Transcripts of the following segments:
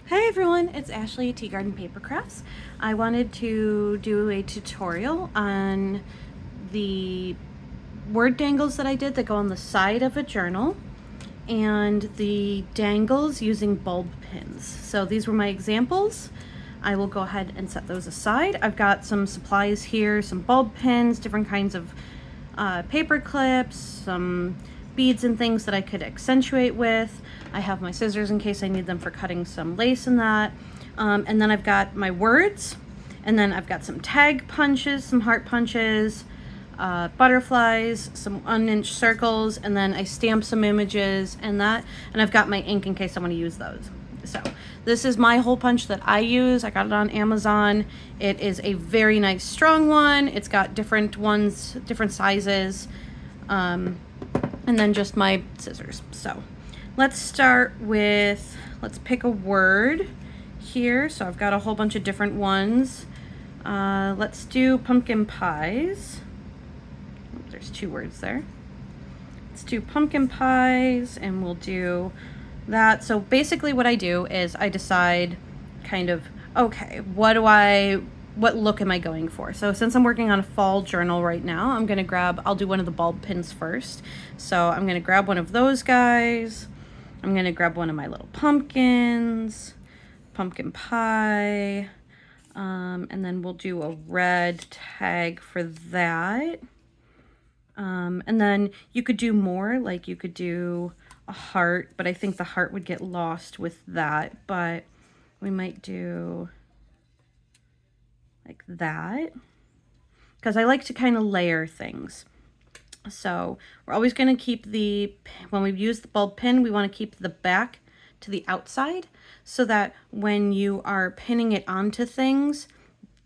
Hey everyone, it's Ashley at Tea Garden Paper Crafts. I wanted to do a tutorial on the word dangles that I did that go on the side of a journal and the dangles using bulb pins. So these were my examples. I will go ahead and set those aside. I've got some supplies here, some bulb pins, different kinds of paper clips, some beads and things that I could accentuate with. I have my scissors in case I need them for cutting some lace and that. And then I've got my words, and then I've got some tag punches, some heart punches, butterflies, some un-inch circles, and then I stamp some images and that. And I've got my ink in case I want to use those. So this is my hole punch that I use. I got it on Amazon. It is a very nice strong one. It's got different ones, different sizes, and then just my scissors. So let's start with, let's pick a word here. So I've got a whole bunch of different ones. Let's do pumpkin pies. There's two words there. Let's do pumpkin pies, and we'll do that. So basically what I do is I decide kind of, okay, what look am I going for? So since I'm working on a fall journal right now, I'll do one of the bulb pins first. So I'm gonna grab one of those guys. I'm gonna grab one of my little pumpkins, pumpkin pie, and then we'll do a red tag for that. And then you could do more, like you could do a heart, but I think the heart would get lost with that, but we might do like that, because I like to kind of layer things. So we're always going to keep when we use the bulb pin, we want to keep the back to the outside so that when you are pinning it onto things,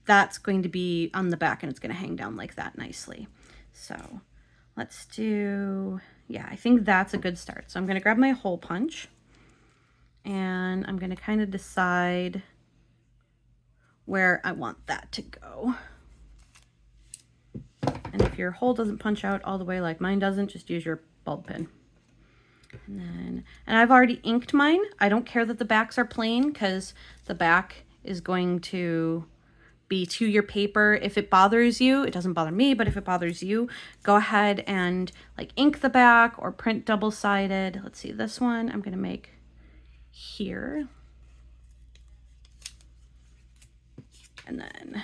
that's going to be on the back and it's going to hang down like that nicely. So let's do, yeah, I think that's a good start. So I'm going to grab my hole punch and I'm going to kind of decide where I want that to go. And if your hole doesn't punch out all the way like mine doesn't, just use your bulb pin. And I've already inked mine. I don't care that the backs are plain because the back is going to be to your paper. If it bothers you, it doesn't bother me, but if it bothers you, go ahead and like ink the back or print double-sided. Let's see, this one I'm going to make here. And then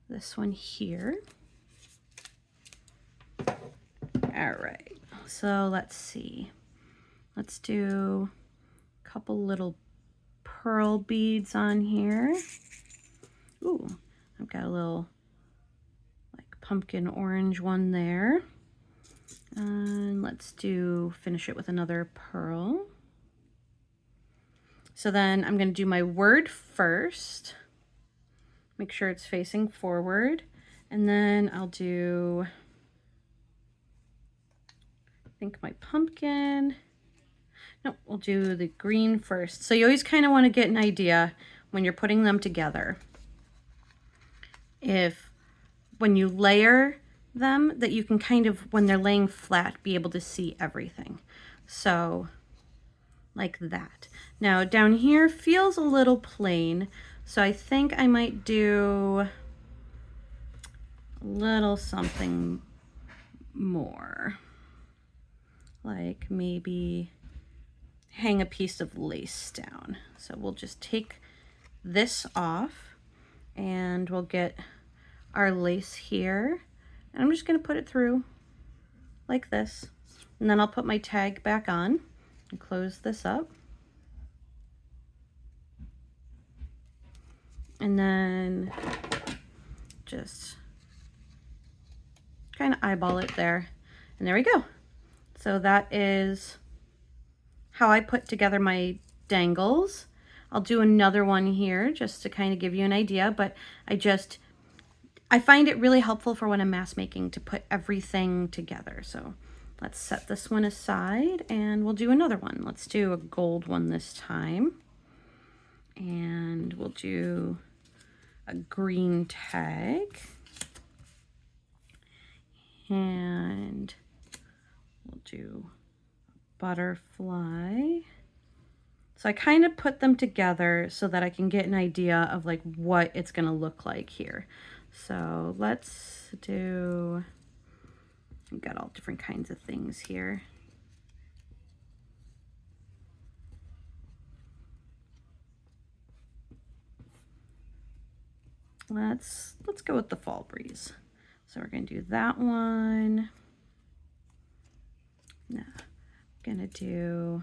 this one here. All right, so let's see. Let's do a couple little pearl beads on here. Ooh, I've got a little like pumpkin orange one there. And let's finish it with another pearl. So then I'm going to do my word first. Make sure it's facing forward. And then I'll do, I think, my pumpkin. No, we'll do the green first. So you always kind of want to get an idea when you're putting them together, when you layer them, that you can kind of, when they're laying flat, be able to see everything. So like that. Now down here feels a little plain, so I think I might do a little something more, like maybe hang a piece of lace down. So we'll just take this off and we'll get our lace here, and I'm just going to put it through like this, and then I'll put my tag back on and close this up, and then just kind of eyeball it there, and there we go. So that is how I put together my dangles. I'll do another one here just to kind of give you an idea, but I find it really helpful for when I'm mass making to put everything together. So let's set this one aside and we'll do another one. Let's do a gold one this time. And we'll do a green tag. And we'll do a butterfly. So I kind of put them together so that I can get an idea of like what it's going to look like here. So let's do, I've got all different kinds of things here. Let's go with the fall breeze. So we're going to do that one. No, I'm going to do,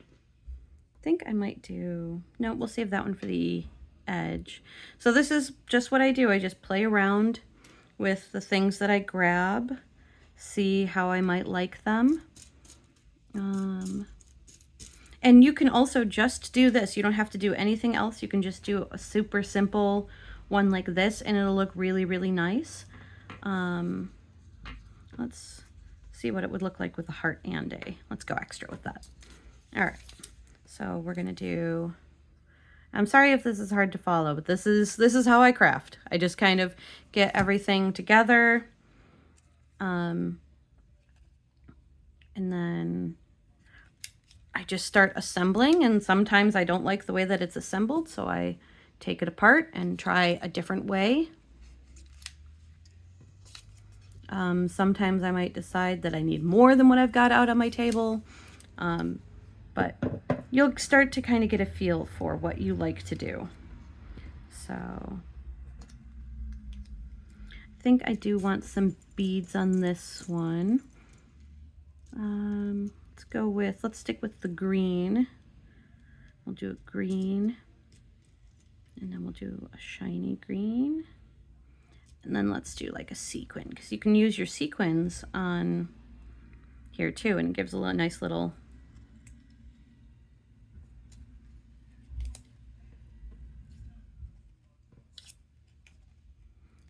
I think I might do, no, we'll save that one for the edge. So this is just what I do. I just play around with the things that I grab, see how I might like them. And you can also just do this. You don't have to do anything else. You can just do a super simple one like this and it'll look really, really nice. Let's see what it would look like with a heart and a. Let's go extra with that. All right, so we're gonna do, I'm sorry if this is hard to follow, but this is how I craft. I just kind of get everything together. And then I just start assembling, and sometimes I don't like the way that it's assembled, so I take it apart and try a different way. Sometimes I might decide that I need more than what I've got out on my table, but you'll start to kind of get a feel for what you like to do. So I think I do want some beads on this one. Let's stick with the green. We'll do a green, and then we'll do a shiny green. And then let's do like a sequin, because you can use your sequins on here too, and it gives a nice little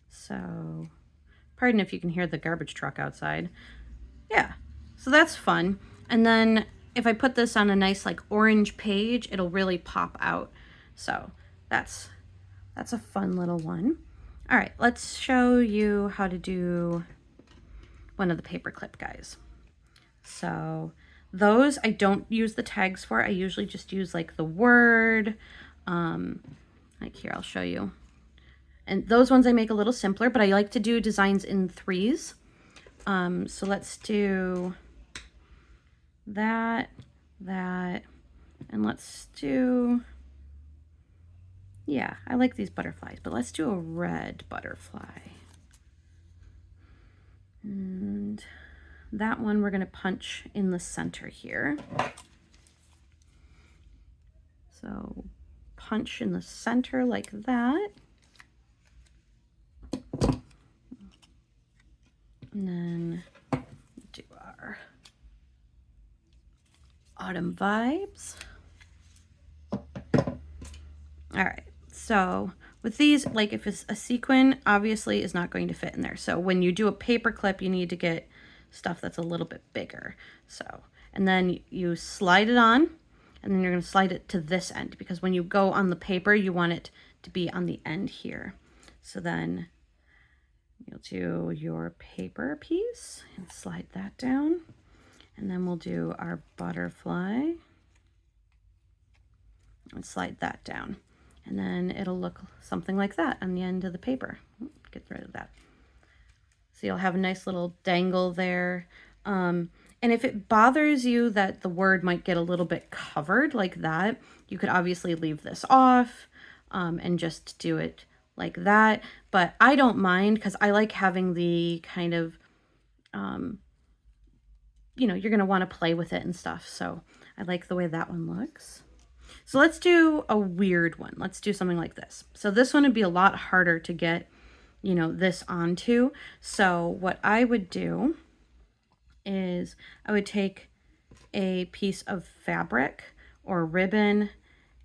so pardon if you can hear the garbage truck outside. Yeah, so that's fun. And then if I put this on a nice like orange page, it'll really pop out. So that's a fun little one. All right, let's show you how to do one of the paperclip guys. So those I don't use the tags for. I usually just use like the word. Like here, I'll show you. And those ones I make a little simpler, but I like to do designs in threes. So let's do that, and let's do, yeah, I like these butterflies, but let's do a red butterfly. And that one we're going to punch in the center here. So punch in the center like that. And then do our autumn vibes. All right, so with these, like if it's a sequin, obviously is not going to fit in there. So when you do a paper clip, you need to get stuff that's a little bit bigger. So, and then you slide it on, and then you're going to slide it to this end, because when you go on the paper, you want it to be on the end here. So then you'll do your paper piece and slide that down. And then we'll do our butterfly and slide that down. And then it'll look something like that on the end of the paper. Get rid of that. So you'll have a nice little dangle there. And if it bothers you that the word might get a little bit covered like that, you could obviously leave this off and just do it like that. But I don't mind, because I like having the kind of, you know, you're going to want to play with it and stuff. So I like the way that one looks. So let's do a weird one. Let's do something like this. So this one would be a lot harder to get, you know, this onto. So what I would do is I would take a piece of fabric or ribbon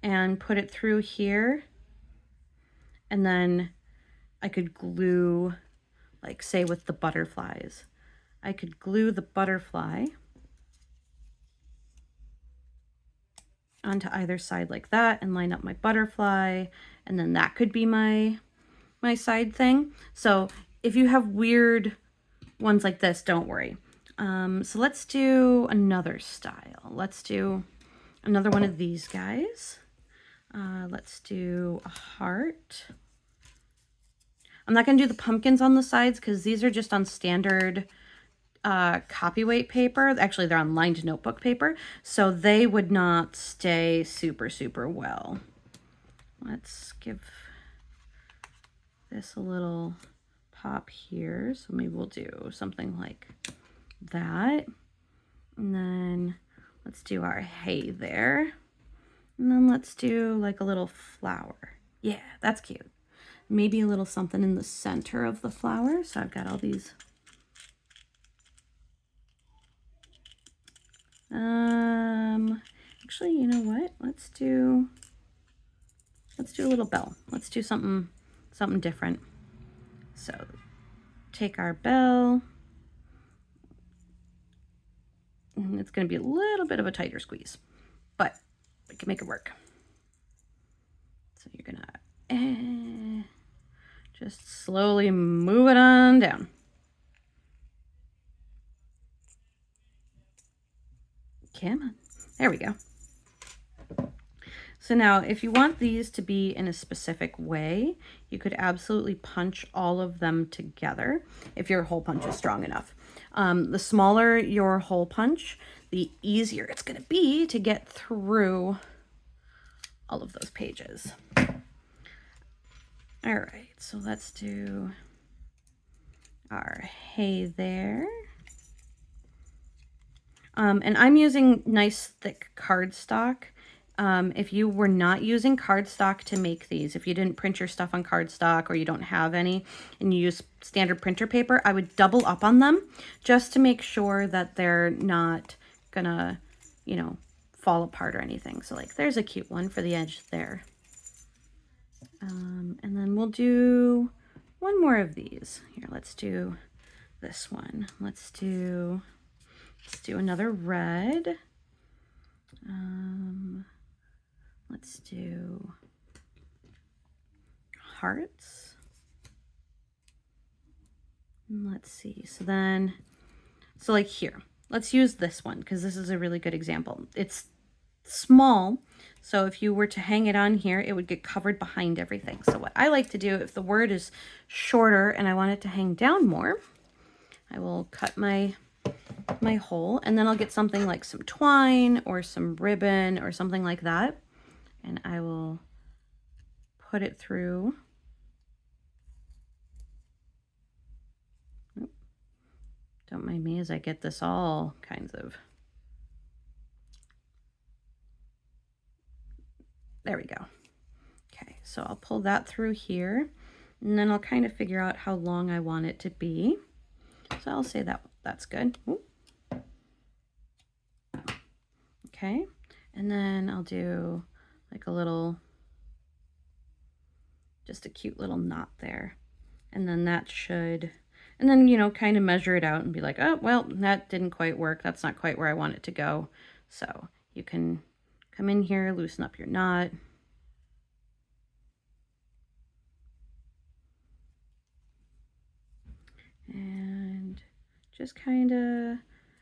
and put it through here. And then I could glue, like say with the butterflies, I could glue the butterfly onto either side like that and line up my butterfly, and then that could be my side thing. So if you have weird ones like this, don't worry. So let's do another style. Let's do another one of these guys. Let's do a heart. I'm not going to do the pumpkins on the sides because these are just on standard copyweight paper. Actually, they're on lined notebook paper, so they would not stay super, super well. Let's give this a little pop here. So maybe we'll do something like that. And then let's do our hay there. And then let's do like a little flower. Yeah, that's cute. Maybe a little something in the center of the flower. So I've got all these. Actually, you know what? Let's do a little bell. Let's do something different. So take our bell. And it's going to be a little bit of a tighter squeeze, but we can make it work. So you're going to just slowly move it on down. Come on. There we go. So now if you want these to be in a specific way, you could absolutely punch all of them together if your hole punch is strong enough. The smaller your hole punch, the easier it's going to be to get through all of those pages. All right, so let's do our hay there. And I'm using nice thick cardstock. If you were not using cardstock to make these, if you didn't print your stuff on cardstock or you don't have any and you use standard printer paper, I would double up on them just to make sure that they're not gonna, you know, fall apart or anything. So like there's a cute one for the edge there. And then we'll do one more of these. Here, let's do this one. Let's do another red. Let's do hearts. And let's see. So like here, let's use this one because this is a really good example. It's small, so if you were to hang it on here, it would get covered behind everything. So what I like to do, if the word is shorter and I want it to hang down more, I will cut my hole, and then I'll get something like some twine or some ribbon or something like that, and I will put it through. Don't mind me as I get this all kinds of. There we go. Okay, so I'll pull that through here, and then I'll kind of figure out how long I want it to be. So I'll say that that's good. Ooh. Okay, and then I'll do like a little, just a cute little knot there. And then that should, and then, you know, kind of measure it out and be like, oh, well, that didn't quite work. That's not quite where I want it to go. So you can come in here, loosen up your knot. And just kind of,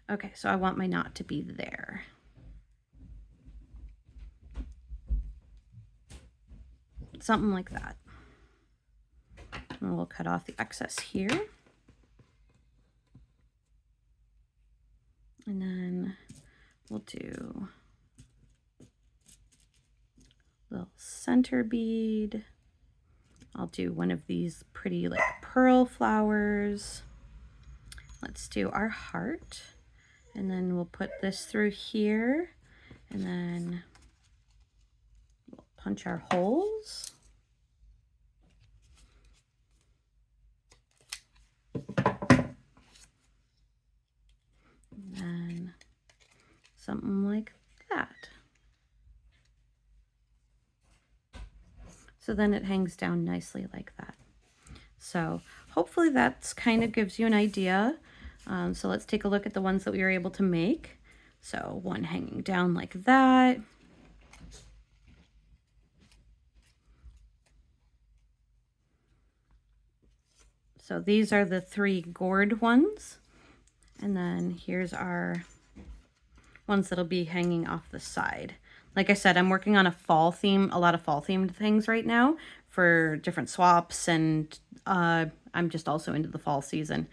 okay, so I want my knot to be there. Something like that. And we'll cut off the excess here. And then we'll do a little center bead. I'll do one of these pretty like pearl flowers. Let's do our heart. And then we'll put this through here. And then we'll punch our holes. And then something like that. So then it hangs down nicely like that. So hopefully that's kind of gives you an idea. So let's take a look at the ones that we were able to make. So one hanging down like that. So these are the 3 gourd ones. And then here's our ones that'll be hanging off the side. Like I said, I'm working on a fall theme, a lot of fall themed things right now for different swaps, and I'm just also into the fall season.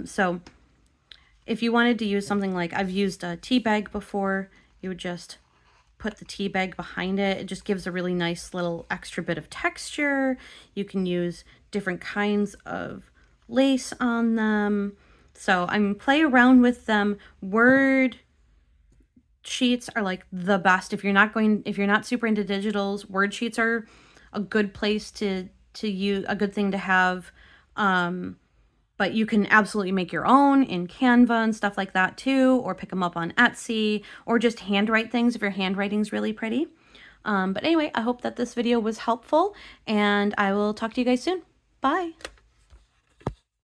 So if you wanted to use something like, I've used a tea bag before, you would just put the tea bag behind it. It just gives a really nice little extra bit of texture. You can use different kinds of lace on them. So I'm play around with them. Word sheets are like the best. If you're not super into digitals, word sheets are a good place to use, a good thing to have. But you can absolutely make your own in Canva and stuff like that too, or pick them up on Etsy, or just handwrite things if your handwriting's really pretty. But anyway, I hope that this video was helpful, and I will talk to you guys soon. Bye.